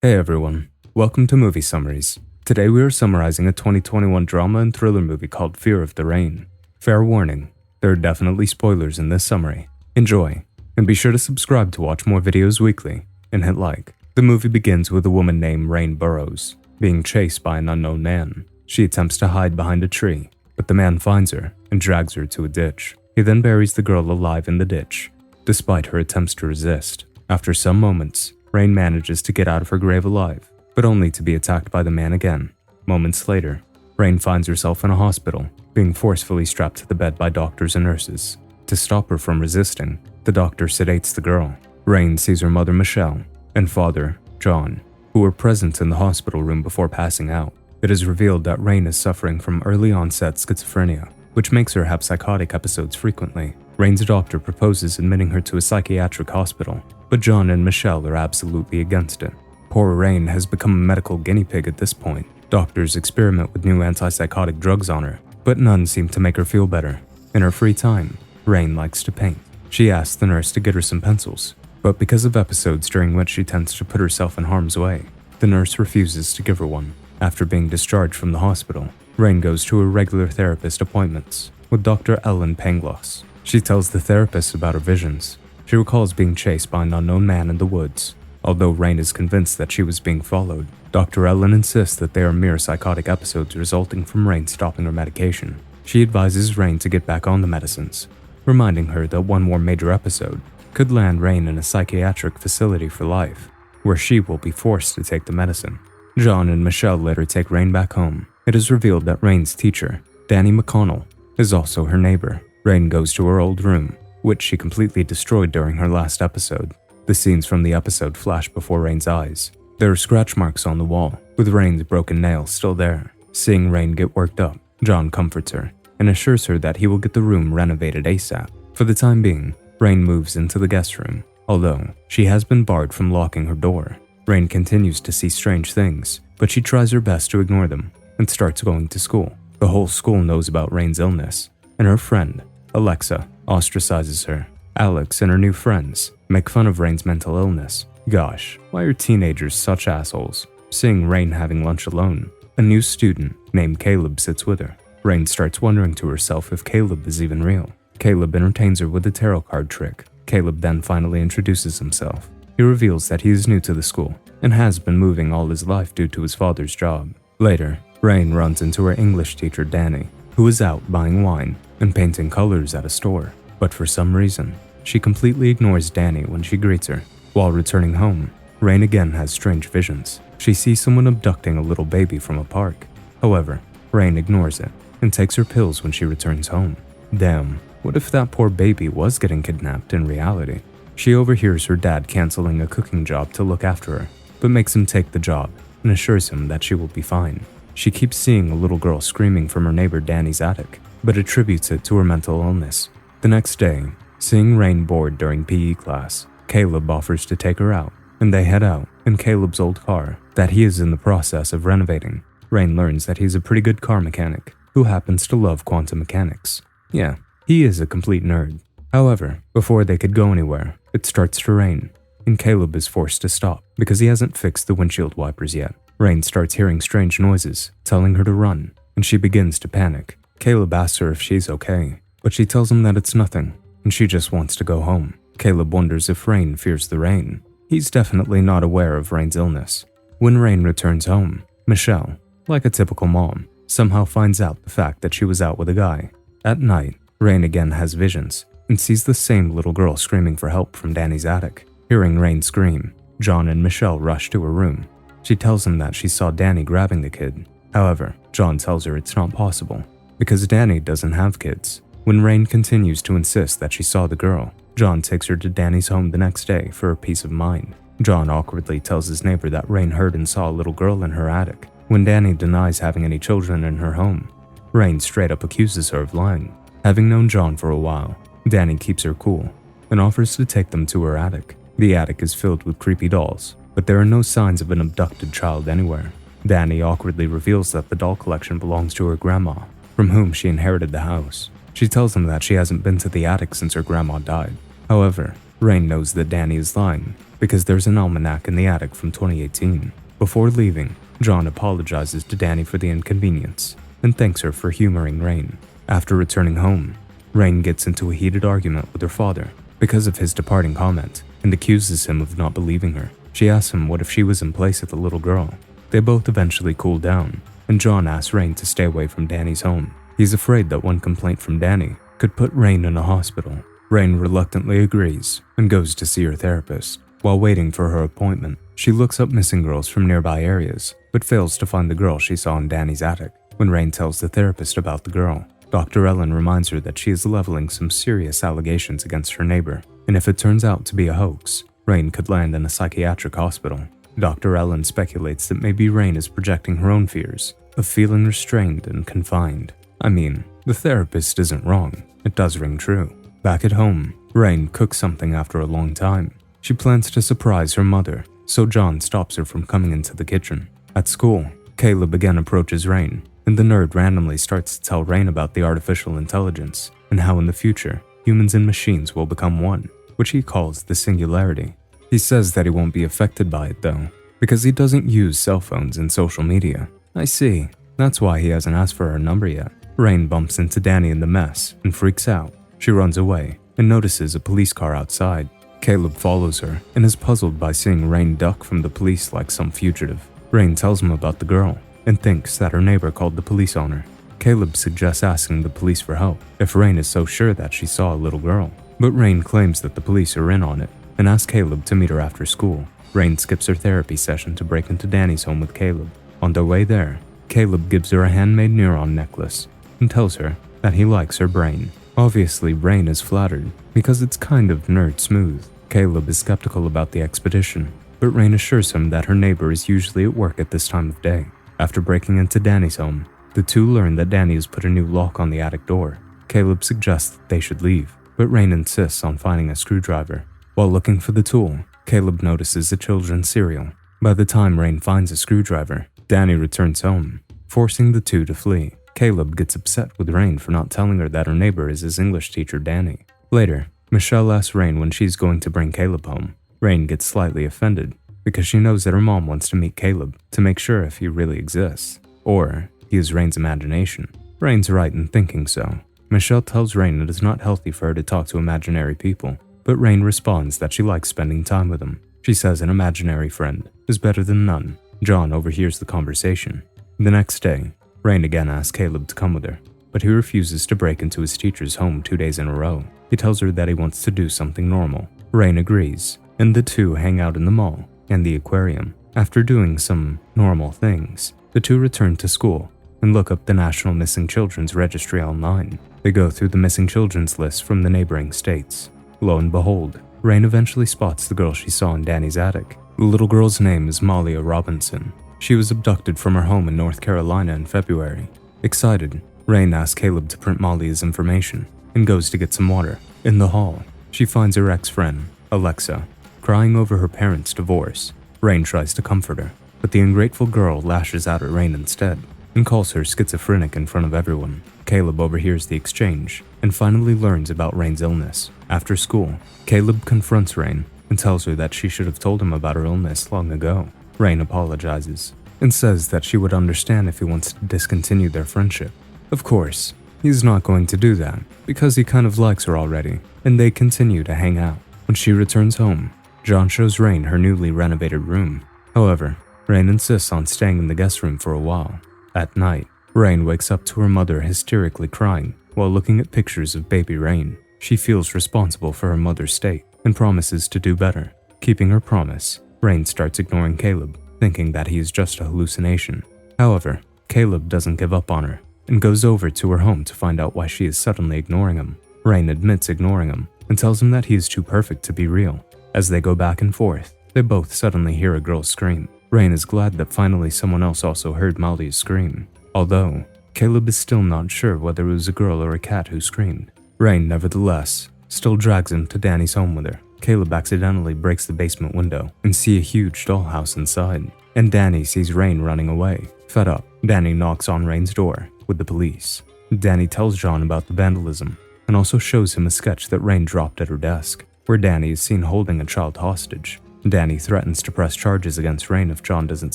Hey everyone, welcome to Movie Summaries. Today we are summarizing a 2021 drama and thriller movie called Fear of the Rain. Fair warning, there are definitely spoilers in this summary. Enjoy, and be sure to subscribe to watch more videos weekly, and hit like. The movie begins with a woman named Rain Burroughs being chased by an unknown man. She attempts to hide behind a tree, but the man finds her and drags her to a ditch. He then buries the girl alive in the ditch, despite her attempts to resist. After some moments, Rain manages to get out of her grave alive, but only to be attacked by the man again. Moments later, Rain finds herself in a hospital, being forcefully strapped to the bed by doctors and nurses. To stop her from resisting, the doctor sedates the girl. Rain sees her mother Michelle and father, John, who were present in the hospital room before passing out. It is revealed that Rain is suffering from early onset schizophrenia, which makes her have psychotic episodes frequently. Rain's doctor proposes admitting her to a psychiatric hospital, but John and Michelle are absolutely against it. Poor Rain has become a medical guinea pig at this point. Doctors experiment with new antipsychotic drugs on her, but none seem to make her feel better. In her free time, Rain likes to paint. She asks the nurse to get her some pencils, but because of episodes during which she tends to put herself in harm's way, the nurse refuses to give her one. After being discharged from the hospital, Rain goes to her regular therapist appointments with Dr. Ellen Pangloss. She tells the therapist about her visions. She recalls being chased by an unknown man in the woods. Although Rain is convinced that she was being followed, Dr. Ellen insists that they are mere psychotic episodes resulting from Rain stopping her medication. She advises Rain to get back on the medicines, reminding her that one more major episode could land Rain in a psychiatric facility for life, where she will be forced to take the medicine. John and Michelle later take Rain back home. It is revealed that Rain's teacher, Danny McConnell, is also her neighbor. Rain goes to her old room, which she completely destroyed during her last episode. The scenes from the episode flash before Rain's eyes. There are scratch marks on the wall, with Rain's broken nail still there. Seeing Rain get worked up, John comforts her and assures her that he will get the room renovated ASAP. For the time being, Rain moves into the guest room, although she has been barred from locking her door. Rain continues to see strange things, but she tries her best to ignore them and starts going to school. The whole school knows about Rain's illness, and her friend, Alexa, ostracizes her. Alex and her new friends make fun of Rain's mental illness. Gosh, why are teenagers such assholes? Seeing Rain having lunch alone, a new student named Caleb sits with her. Rain starts wondering to herself if Caleb is even real. Caleb entertains her with a tarot card trick. Caleb then finally introduces himself. He reveals that he is new to the school and has been moving all his life due to his father's job. Later, Rain runs into her English teacher Danny, who is out buying wine and painting colors at a store. But for some reason, she completely ignores Danny when she greets her. While returning home, Rain again has strange visions. She sees someone abducting a little baby from a park. However, Rain ignores it and takes her pills when she returns home. Damn, what if that poor baby was getting kidnapped in reality? She overhears her dad canceling a cooking job to look after her, but makes him take the job and assures him that she will be fine. She keeps seeing a little girl screaming from her neighbor Danny's attic, but attributes it to her mental illness. The next day, seeing Rain bored during PE class, Caleb offers to take her out, and they head out in Caleb's old car that he is in the process of renovating. Rain learns that he's a pretty good car mechanic who happens to love quantum mechanics. Yeah, he is a complete nerd. However, before they could go anywhere, it starts to rain, and Caleb is forced to stop because he hasn't fixed the windshield wipers yet. Rain starts hearing strange noises, telling her to run, and she begins to panic. Caleb asks her if she's okay, but she tells him that it's nothing, and she just wants to go home. Caleb wonders if Rain fears the rain. He's definitely not aware of Rain's illness. When Rain returns home, Michelle, like a typical mom, somehow finds out the fact that she was out with a guy. At night, Rain again has visions and sees the same little girl screaming for help from Danny's attic. Hearing Rain scream, John and Michelle rush to her room. She tells him that she saw Danny grabbing the kid. However, John tells her it's not possible, because Danny doesn't have kids. When Rain continues to insist that she saw the girl, John takes her to Danny's home the next day for her peace of mind. John awkwardly tells his neighbor that Rain heard and saw a little girl in her attic. When Danny denies having any children in her home, Rain straight up accuses her of lying. Having known John for a while, Danny keeps her cool and offers to take them to her attic. The attic is filled with creepy dolls, but there are no signs of an abducted child anywhere. Danny awkwardly reveals that the doll collection belongs to her grandma, from whom she inherited the house. She tells him that she hasn't been to the attic since her grandma died. However, Rain knows that Danny is lying because there's an almanac in the attic from 2018. Before leaving, John apologizes to Danny for the inconvenience and thanks her for humoring Rain. After returning home, Rain gets into a heated argument with her father because of his departing comment and accuses him of not believing her. She asks him what if she was in place of the little girl. They both eventually cool down, and John asks Rain to stay away from Danny's home. He's afraid that one complaint from Danny could put Rain in a hospital. Rain reluctantly agrees and goes to see her therapist. While waiting for her appointment, she looks up missing girls from nearby areas, but fails to find the girl she saw in Danny's attic. When Rain tells the therapist about the girl, Dr. Ellen reminds her that she is leveling some serious allegations against her neighbor, and if it turns out to be a hoax, Rain could land in a psychiatric hospital. Dr. Ellen speculates that maybe Rain is projecting her own fears of feeling restrained and confined. I mean, the therapist isn't wrong. It does ring true. Back at home, Rain cooks something after a long time. She plans to surprise her mother, so John stops her from coming into the kitchen. At school, Caleb again approaches Rain, and the nerd randomly starts to tell Rain about the artificial intelligence and how in the future, humans and machines will become one, which he calls the singularity. He says that he won't be affected by it though, because he doesn't use cell phones and social media. I see. That's why he hasn't asked for her number yet. Rain bumps into Danny in the mess and freaks out. She runs away and notices a police car outside. Caleb follows her and is puzzled by seeing Rain duck from the police like some fugitive. Rain tells him about the girl and thinks that her neighbor called the police on her. Caleb suggests asking the police for help if Rain is so sure that she saw a little girl. But Rain claims that the police are in on it and asks Caleb to meet her after school. Rain skips her therapy session to break into Danny's home with Caleb. On their way there, Caleb gives her a handmade neuron necklace and tells her that he likes her brain. Obviously, Rain is flattered because it's kind of nerd smooth. Caleb is skeptical about the expedition, but Rain assures him that her neighbor is usually at work at this time of day. After breaking into Danny's home, the two learn that Danny has put a new lock on the attic door. Caleb suggests that they should leave, but Rain insists on finding a screwdriver. While looking for the tool, Caleb notices a children's cereal. By the time Rain finds a screwdriver, Danny returns home, forcing the two to flee. Caleb gets upset with Rain for not telling her that her neighbor is his English teacher, Danny. Later, Michelle asks Rain when she's going to bring Caleb home. Rain gets slightly offended because she knows that her mom wants to meet Caleb to make sure if he really exists, or he is Rain's imagination. Rain's right in thinking so. Michelle tells Rain it is not healthy for her to talk to imaginary people, but Rain responds that she likes spending time with them. She says an imaginary friend is better than none. John overhears the conversation. The next day, Rain again asks Caleb to come with her, but he refuses to break into his teacher's home 2 days in a row. He tells her that he wants to do something normal. Rain agrees, and the two hang out in the mall and the aquarium. After doing some normal things, the two return to school and look up the National Missing Children's Registry online. They go through the missing children's list from the neighboring states. Lo and behold, Rain eventually spots the girl she saw in Danny's attic. The little girl's name is Malia Robinson. She was abducted from her home in North Carolina in February. Excited, Rain asks Caleb to print Malia's information and goes to get some water. In the hall, she finds her ex-friend, Alexa, crying over her parents' divorce. Rain tries to comfort her, but the ungrateful girl lashes out at Rain instead and calls her schizophrenic in front of everyone. Caleb overhears the exchange and finally learns about Rain's illness. After school, Caleb confronts Rain and tells her that she should have told him about her illness long ago. Rain apologizes and says that she would understand if he wants to discontinue their friendship. Of course, he's not going to do that because he kind of likes her already, and they continue to hang out. When she returns home, John shows Rain her newly renovated room. However, Rain insists on staying in the guest room for a while. At night, Rain wakes up to her mother hysterically crying while looking at pictures of baby Rain. She feels responsible for her mother's state and promises to do better. Keeping her promise, Rain starts ignoring Caleb, thinking that he is just a hallucination. However, Caleb doesn't give up on her and goes over to her home to find out why she is suddenly ignoring him. Rain admits ignoring him and tells him that he is too perfect to be real. As they go back and forth, they both suddenly hear a girl scream. Rain is glad that finally someone else also heard Malia's scream, although Caleb is still not sure whether it was a girl or a cat who screamed. Rain, nevertheless, still drags him to Danny's home with her. Caleb accidentally breaks the basement window and sees a huge dollhouse inside, and Danny sees Rain running away. Fed up, Danny knocks on Rain's door with the police. Danny tells John about the vandalism and also shows him a sketch that Rain dropped at her desk, where Danny is seen holding a child hostage. Danny threatens to press charges against Rain if John doesn't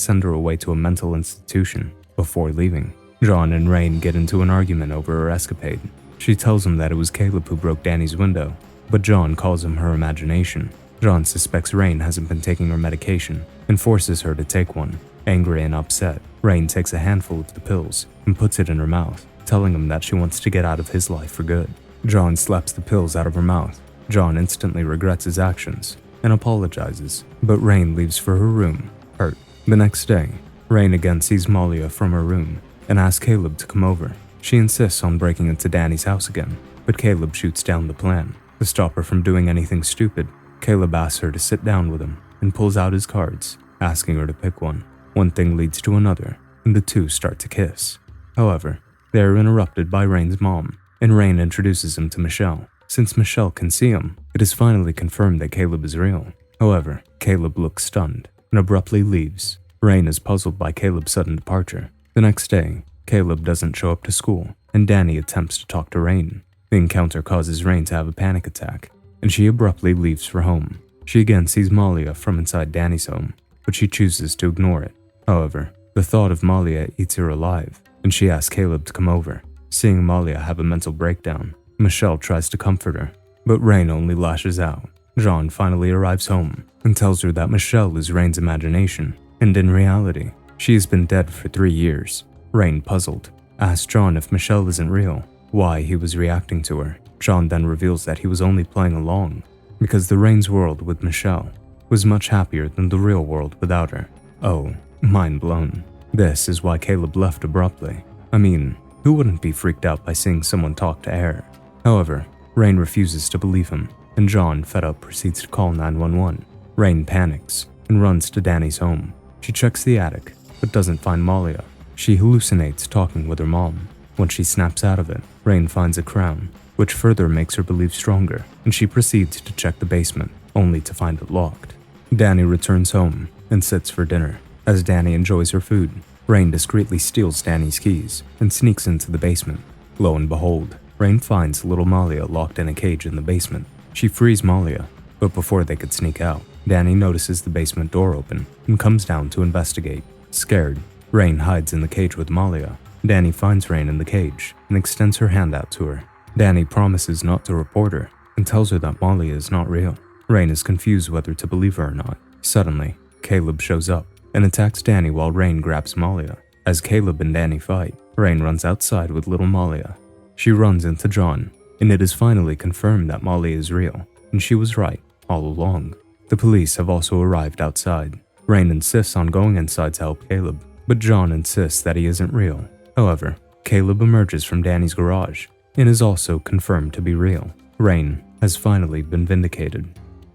send her away to a mental institution before leaving. John and Rain get into an argument over her escapade. She tells him that it was Caleb who broke Danny's window, but John calls him her imagination. John suspects Rain hasn't been taking her medication and forces her to take one. Angry and upset, Rain takes a handful of the pills and puts it in her mouth, telling him that she wants to get out of his life for good. John slaps the pills out of her mouth. John instantly regrets his actions and apologizes, but Rain leaves for her room, hurt. The next day, Rain again sees Malia from her room and asks Caleb to come over. She insists on breaking into Danny's house again, but Caleb shoots down the plan. To stop her from doing anything stupid, Caleb asks her to sit down with him and pulls out his cards, asking her to pick one. One thing leads to another, and the two start to kiss. However, they are interrupted by Rain's mom, and Rain introduces him to Michelle. Since Michelle can see him, it is finally confirmed that Caleb is real. However, Caleb looks stunned and abruptly leaves. Rain is puzzled by Caleb's sudden departure. The next day, Caleb doesn't show up to school, and Danny attempts to talk to Rain. The encounter causes Rain to have a panic attack, and she abruptly leaves for home. She again sees Malia from inside Danny's home, but she chooses to ignore it. However, the thought of Malia eats her alive, and she asks Caleb to come over. Seeing Malia have a mental breakdown, Michelle tries to comfort her, but Rain only lashes out. John finally arrives home and tells her that Michelle is Rain's imagination, and in reality, she has been dead for 3 years. Rain, puzzled, asks John if Michelle isn't real, why he was reacting to her. John then reveals that he was only playing along, because the Rain's world with Michelle was much happier than the real world without her. Oh, mind blown. This is why Caleb left abruptly. I mean, who wouldn't be freaked out by seeing someone talk to air? However, Rain refuses to believe him, and John, fed up, proceeds to call 911. Rain panics and runs to Danny's home. She checks the attic, but doesn't find Malia. She hallucinates talking with her mom. When she snaps out of it, Rain finds a crown, which further makes her believe stronger, and she proceeds to check the basement, only to find it locked. Danny returns home and sits for dinner. As Danny enjoys her food, Rain discreetly steals Danny's keys and sneaks into the basement. Lo and behold, Rain finds little Malia locked in a cage in the basement. She frees Malia, but before they could sneak out, Danny notices the basement door open and comes down to investigate. Scared, Rain hides in the cage with Malia. Danny finds Rain in the cage and extends her hand out to her. Danny promises not to report her and tells her that Malia is not real. Rain is confused whether to believe her or not. Suddenly, Caleb shows up and attacks Danny while Rain grabs Malia. As Caleb and Danny fight, Rain runs outside with little Malia. She runs into John, and it is finally confirmed that Malia is real, and she was right all along. The police have also arrived outside. Rain insists on going inside to help Caleb, but John insists that he isn't real. However, Caleb emerges from Danny's garage and is also confirmed to be real. Rain has finally been vindicated.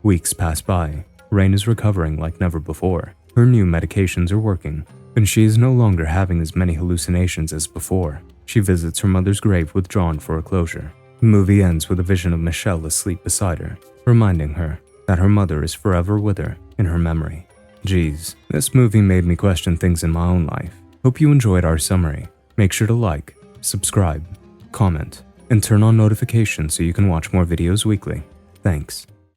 Weeks pass by. Rain is recovering like never before. Her new medications are working, and she is no longer having as many hallucinations as before. She visits her mother's grave with John for a closure. The movie ends with a vision of Michelle asleep beside her, reminding her that her mother is forever with her in her memory. Geez, this movie made me question things in my own life. Hope you enjoyed our summary. Make sure to like, subscribe, comment, and turn on notifications so you can watch more videos weekly. Thanks.